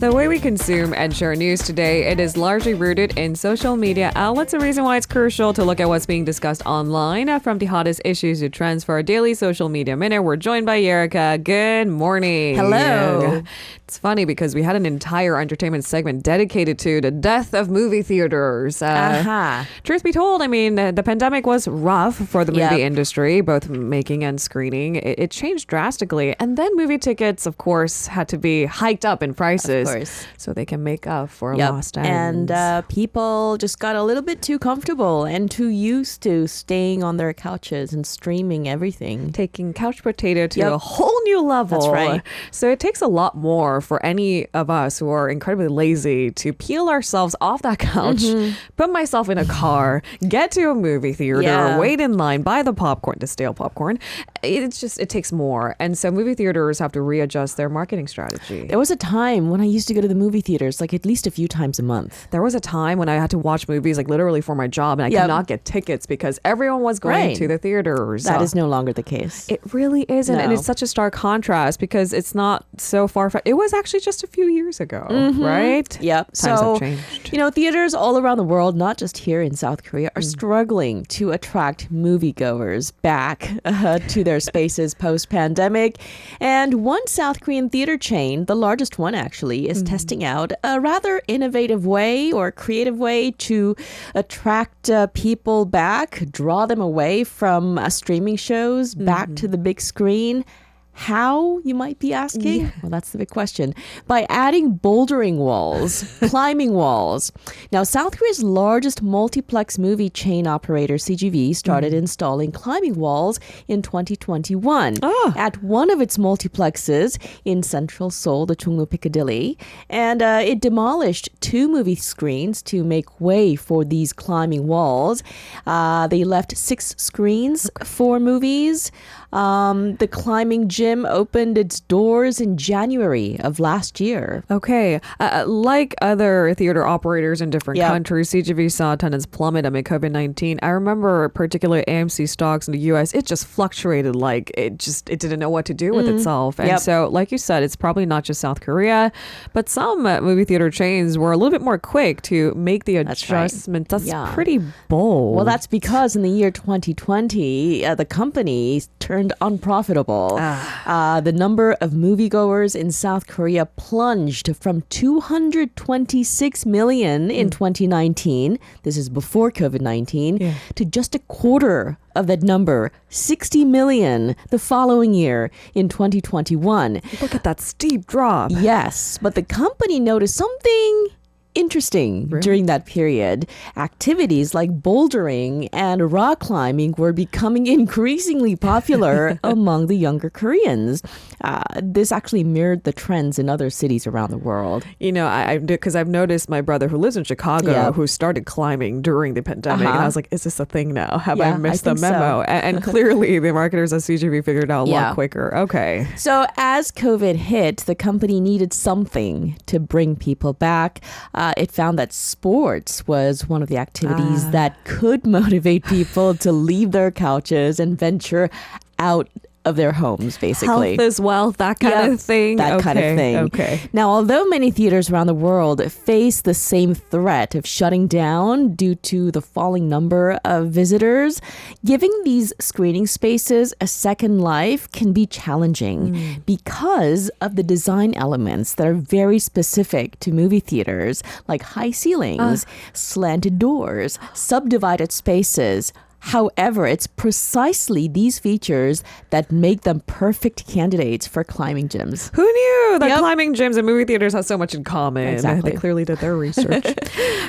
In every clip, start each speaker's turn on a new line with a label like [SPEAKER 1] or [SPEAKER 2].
[SPEAKER 1] The way we consume and share news today, it is largely rooted in social media outlets. A reason why it's crucial to look at what's being discussed online. From the hottest issues to trends for our daily social media minute, we're joined by Erica. Good morning.
[SPEAKER 2] Hello.
[SPEAKER 1] It's funny because we had an entire entertainment segment dedicated to the death of movie theaters. Truth be told, I mean, the pandemic was rough for the movie industry, both making and screening. It changed drastically. And then movie tickets, of course, had to be hiked up in prices. Of course. So they can make up for lost ends.
[SPEAKER 2] And people just got a little bit too comfortable and too used to staying on their couches and streaming everything.
[SPEAKER 1] Taking couch potato to a whole new level.
[SPEAKER 2] That's right.
[SPEAKER 1] So it takes a lot more for any of us who are incredibly lazy to peel ourselves off that couch, put myself in a car, get to a movie theater, wait in line, buy the popcorn, the stale popcorn. It takes more. And so movie theaters have to readjust their marketing strategy.
[SPEAKER 2] There was a time when I used to go to the movie theaters like at least a few times a month.
[SPEAKER 1] There was a time when I had to watch movies like literally for my job and I could not get tickets because everyone was going to the theaters.
[SPEAKER 2] That is no longer the case.
[SPEAKER 1] It really isn't.
[SPEAKER 2] No.
[SPEAKER 1] And it's such a stark contrast because it's not so far. It was actually just a few years ago, right?
[SPEAKER 2] Yep.
[SPEAKER 1] Times have changed.
[SPEAKER 2] You know, theaters all around the world, not just here in South Korea, are struggling to attract moviegoers back to their spaces post-pandemic. And one South Korean theater chain, the largest one actually, is testing out a rather innovative way or creative way to attract people back, draw them away from streaming shows back to the big screen. How, you might be asking? Well, that's the big question. By adding bouldering walls, climbing walls. Now, South Korea's largest multiplex movie chain operator, CGV, started installing climbing walls in 2021 at one of its multiplexes in central Seoul, the Chungno Piccadilly. And it demolished 2 movie screens to make way for these climbing walls. They left 6 screens for movies. The climbing gym opened its doors in January of last year.
[SPEAKER 1] Okay. Like other theater operators in different countries, CGV saw attendance plummet amid COVID-19. I remember particularly AMC stocks in the US, it just fluctuated like it didn't know what to do with itself. And so, like you said, it's probably not just South Korea, but some movie theater chains were a little bit more quick to make the adjustment. That's pretty bold.
[SPEAKER 2] Well, that's because in the year 2020, the company turned unprofitable. The number of moviegoers in South Korea plunged from 226 million in 2019, this is before COVID-19, to just a quarter of that number, 60 million, the following year in 2021.
[SPEAKER 1] Look at that steep drop.
[SPEAKER 2] Yes, but the company noticed something interesting during that period. Activities like bouldering and rock climbing were becoming increasingly popular among the younger Koreans. This actually mirrored the trends in other cities around the world.
[SPEAKER 1] You know, because I've noticed my brother who lives in Chicago who started climbing during the pandemic. And I was like, is this a thing now? Have I missed the memo? So. And clearly the marketers at CGV figured it out a lot quicker. Okay.
[SPEAKER 2] So as COVID hit, the company needed something to bring people back. It found that sports was one of the activities that could motivate people to leave their couches and venture out of their homes, basically.
[SPEAKER 1] Health is wealth, that kind of thing.
[SPEAKER 2] That kind of thing.
[SPEAKER 1] Okay.
[SPEAKER 2] Now, although many theaters around the world face the same threat of shutting down due to the falling number of visitors, giving these screening spaces a second life can be challenging because of the design elements that are very specific to movie theaters, like high ceilings, slanted doors, subdivided spaces. However, it's precisely these features that make them perfect candidates for climbing gyms.
[SPEAKER 1] Who knew that climbing gyms and movie theaters have so much in common?
[SPEAKER 2] Exactly.
[SPEAKER 1] They clearly did their research.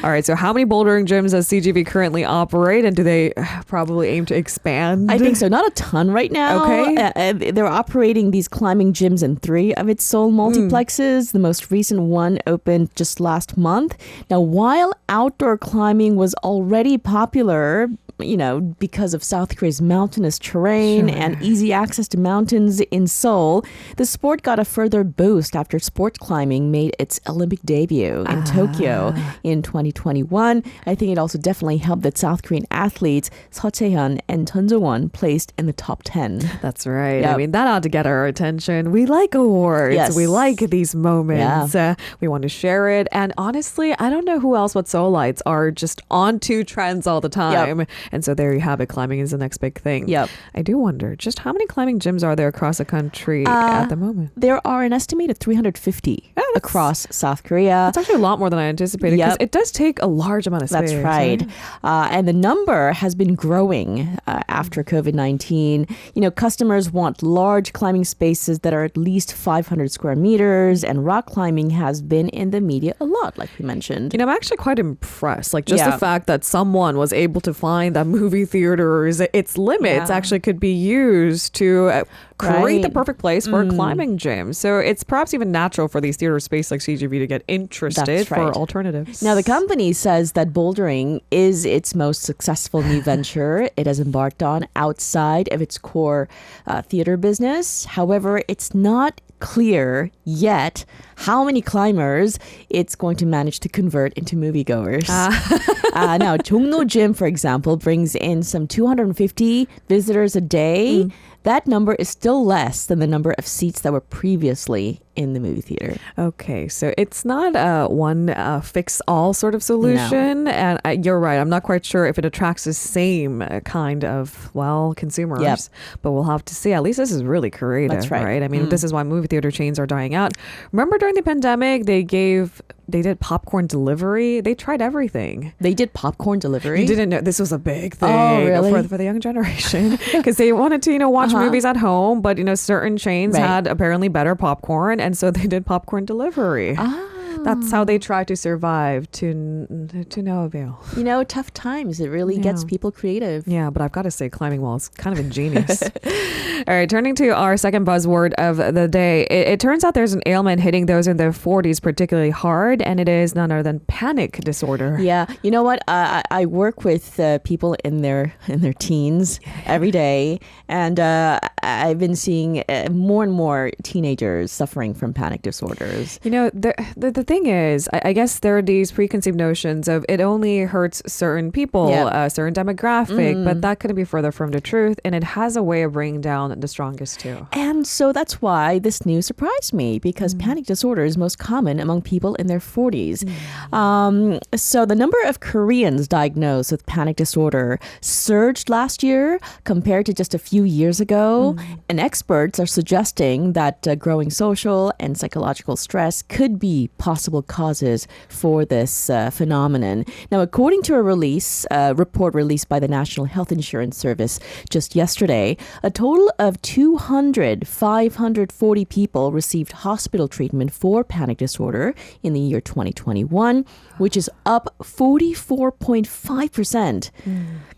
[SPEAKER 1] All right, so how many bouldering gyms does CGV currently operate, and do they probably aim to expand?
[SPEAKER 2] I think so. Not a ton right now.
[SPEAKER 1] Okay.
[SPEAKER 2] They're operating these climbing gyms in 3 of its Seoul multiplexes. The most recent one opened just last month. Now, while outdoor climbing was already popular because of South Korea's mountainous terrain and easy access to mountains in Seoul, the sport got a further boost after sports climbing made its Olympic debut in Tokyo in 2021. I think it also definitely helped that South Korean athletes Seo Chae-hyun and Chun Jo-won placed in the top 10.
[SPEAKER 1] That's right. Yep. I mean, that ought to get our attention. We like awards.
[SPEAKER 2] Yes.
[SPEAKER 1] We like these moments. Yeah. We want to share it. And honestly, I don't know who else but Seoulites are just on to trends all the time. Yep. And so there you have it. Climbing is the next big thing.
[SPEAKER 2] Yep.
[SPEAKER 1] I do wonder just how many climbing gyms are there across the country at the moment?
[SPEAKER 2] There are an estimated 350 across South Korea.
[SPEAKER 1] That's actually a lot more than I anticipated because it does take a large amount of space.
[SPEAKER 2] That's right. And the number has been growing after COVID-19. Customers want large climbing spaces that are at least 500 square meters, and rock climbing has been in the media a lot, like we mentioned.
[SPEAKER 1] I'm actually quite impressed. Like just the fact that someone was able to find that movie theaters, its limits actually could be used to create the perfect place for a climbing gym. So it's perhaps even natural for these theater space like CGV to get interested for alternatives.
[SPEAKER 2] Now, the company says that bouldering is its most successful new venture it has embarked on outside of its core theater business. However, it's not clear yet how many climbers it's going to manage to convert into moviegoers. Now, Jongno Gym, for example, brings in some 250 visitors a day. That number is still less than the number of seats that were previously in the movie theater.
[SPEAKER 1] Okay, so it's not a one fix-all sort of solution. No. And you're right. I'm not quite sure if it attracts the same kind of, consumers. Yep. But we'll have to see. At least this is really creative.
[SPEAKER 2] That's right.
[SPEAKER 1] I mean, this is why movie theater chains are dying out. Remember during the pandemic, they did popcorn delivery. They tried everything.
[SPEAKER 2] They did popcorn delivery?
[SPEAKER 1] You didn't know this was a big thing
[SPEAKER 2] really?
[SPEAKER 1] for the young generation because they wanted to, watch movies at home, but, certain chains had apparently better popcorn. And so they did popcorn delivery. That's how they try to survive to no avail.
[SPEAKER 2] Tough times. It really gets people creative.
[SPEAKER 1] Yeah, but I've got to say climbing wall is kind of ingenious. All right, turning to our second buzzword of the day. It turns out there's an ailment hitting those in their 40s particularly hard, and it is none other than panic disorder.
[SPEAKER 2] Yeah. You know what? I work with people in their teens every day, and I've been seeing more and more teenagers suffering from panic disorders.
[SPEAKER 1] The thing is, I guess there are these preconceived notions of it only hurts certain people, a certain demographic, but that couldn't be further from the truth. And it has a way of bringing down the strongest too.
[SPEAKER 2] And so that's why this news surprised me, because panic disorder is most common among people in their 40s. So the number of Koreans diagnosed with panic disorder surged last year compared to just a few years ago. And experts are suggesting that growing social and psychological stress could be possible causes for this phenomenon. Now, according to a report released by the National Health Insurance Service just yesterday, a total of 540 people received hospital treatment for panic disorder in the year 2021, which is up 44.5%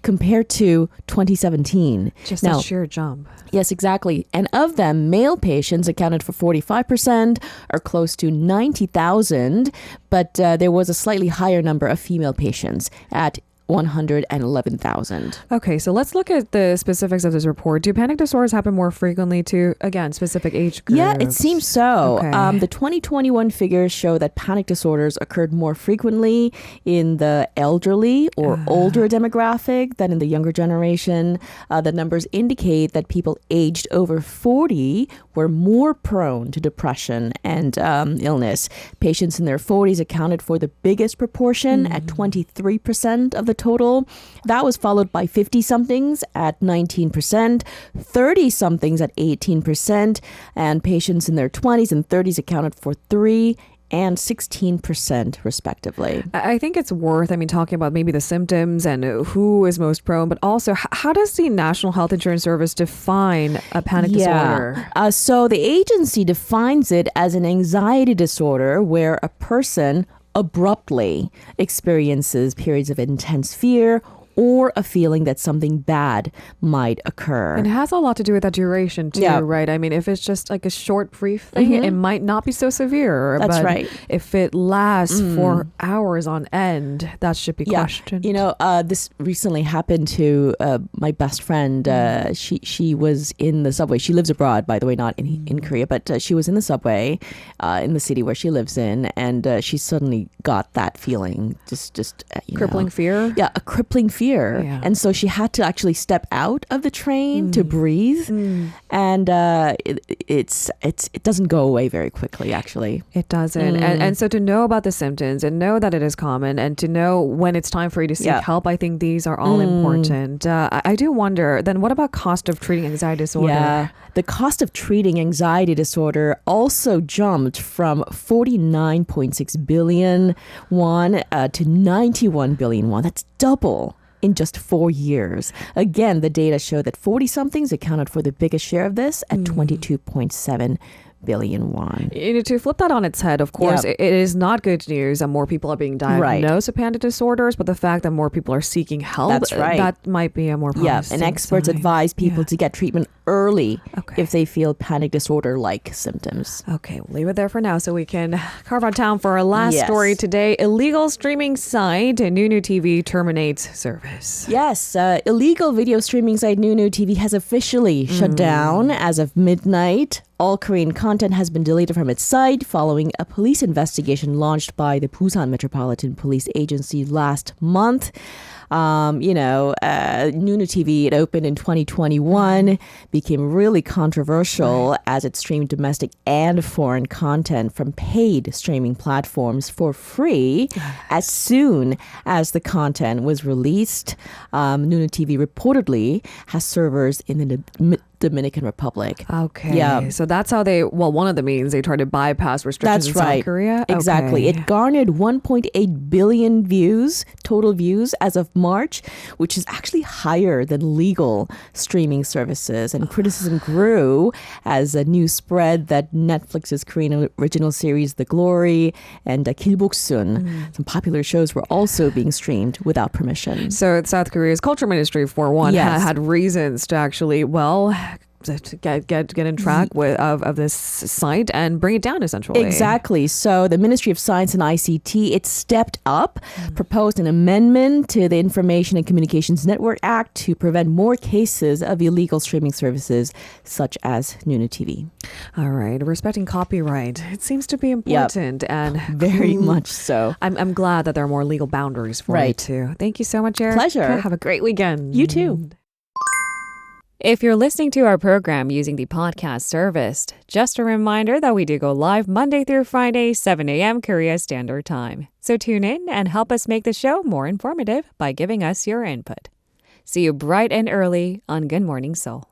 [SPEAKER 2] compared to 2017.
[SPEAKER 1] Just a sheer jump.
[SPEAKER 2] Yes, exactly. And of them, male patients accounted for 45%, or close to 90,000. But there was a slightly higher number of female patients at 111,000.
[SPEAKER 1] Okay, so let's look at the specifics of this report. Do panic disorders happen more frequently to, again, specific age groups?
[SPEAKER 2] Yeah, it seems so. Okay. The 2021 figures show that panic disorders occurred more frequently in the elderly or older demographic than in the younger generation. The numbers indicate that people aged over 40 were more prone to depression and illness. Patients in their 40s accounted for the biggest proportion at 23% of the total. That was followed by 50-somethings at 19%, 30-somethings at 18%, and patients in their 20s and 30s accounted for 3% and 16% respectively.
[SPEAKER 1] I think it's worth, talking about maybe the symptoms and who is most prone, but also how does the National Health Insurance Service define a panic disorder?
[SPEAKER 2] So the agency defines it as an anxiety disorder where a person abruptly experiences periods of intense fear or a feeling that something bad might occur.
[SPEAKER 1] And it has a lot to do with that duration too, right? I mean, if it's just like a short, brief thing, it might not be so severe.
[SPEAKER 2] That's
[SPEAKER 1] but
[SPEAKER 2] right.
[SPEAKER 1] If it lasts for hours on end, that should be questioned.
[SPEAKER 2] You know, this recently happened to my best friend. She was in the subway. She lives abroad, by the way, not in Korea, but she was in the subway in the city where she lives in, and she suddenly got that feeling, just
[SPEAKER 1] crippling fear.
[SPEAKER 2] Yeah, a crippling fear. Yeah. And so she had to actually step out of the train to breathe. And it doesn't go away very quickly, actually.
[SPEAKER 1] It doesn't. And so to know about the symptoms and know that it is common and to know when it's time for you to seek help, I think these are all important. I do wonder, then what about cost of treating anxiety disorder?
[SPEAKER 2] Yeah, the cost of treating anxiety disorder also jumped from 49.6 billion won to 91 billion won. That's double in just 4 years. Again, the data show that 40-somethings accounted for the biggest share of this at 22.7 billion won.
[SPEAKER 1] To flip that on its head, of course, it is not good news that more people are being diagnosed with panic disorders, but the fact that more people are seeking help, that might be a more promising
[SPEAKER 2] and experts
[SPEAKER 1] sign.
[SPEAKER 2] advise people to get treatment early if they feel panic disorder-like symptoms.
[SPEAKER 1] Okay, we'll leave it there for now so we can carve out time for our last story today. Illegal streaming site noonoo TV terminates service.
[SPEAKER 2] Yes, illegal video streaming site noonoo TV has officially shut down as of midnight. All Korean content has been deleted from its site following a police investigation launched by the Busan Metropolitan Police Agency last month. noonoo TV, it opened in 2021, became really controversial as it streamed domestic and foreign content from paid streaming platforms for free as soon as the content was released. noonoo TV reportedly has servers in the Dominican Republic.
[SPEAKER 1] Okay. Yeah. So that's how one of the means they try to bypass restrictions in South Korea.
[SPEAKER 2] Exactly.
[SPEAKER 1] Okay.
[SPEAKER 2] It garnered 1.8 billion views, total views as of March, which is actually higher than legal streaming services. And criticism grew as news spread that Netflix's Korean original series The Glory and Kilboksun, some popular shows, were also being streamed without permission.
[SPEAKER 1] So South Korea's culture ministry, for one, had reasons to actually, to get in track of this site and bring it down, essentially.
[SPEAKER 2] Exactly. So the Ministry of Science and ICT, it stepped up, proposed an amendment to the Information and Communications Network Act to prevent more cases of illegal streaming services such as noonoo TV.
[SPEAKER 1] All right. Respecting copyright. It seems to be important. And
[SPEAKER 2] very much so.
[SPEAKER 1] I'm glad that there are more legal boundaries for it too. Thank you so much, Eric.
[SPEAKER 2] Pleasure.
[SPEAKER 1] Have a great weekend.
[SPEAKER 2] You too.
[SPEAKER 1] If you're listening to our program using the podcast service, just a reminder that we do go live Monday through Friday, 7 a.m. Korea Standard Time. So tune in and help us make the show more informative by giving us your input. See you bright and early on Good Morning Seoul.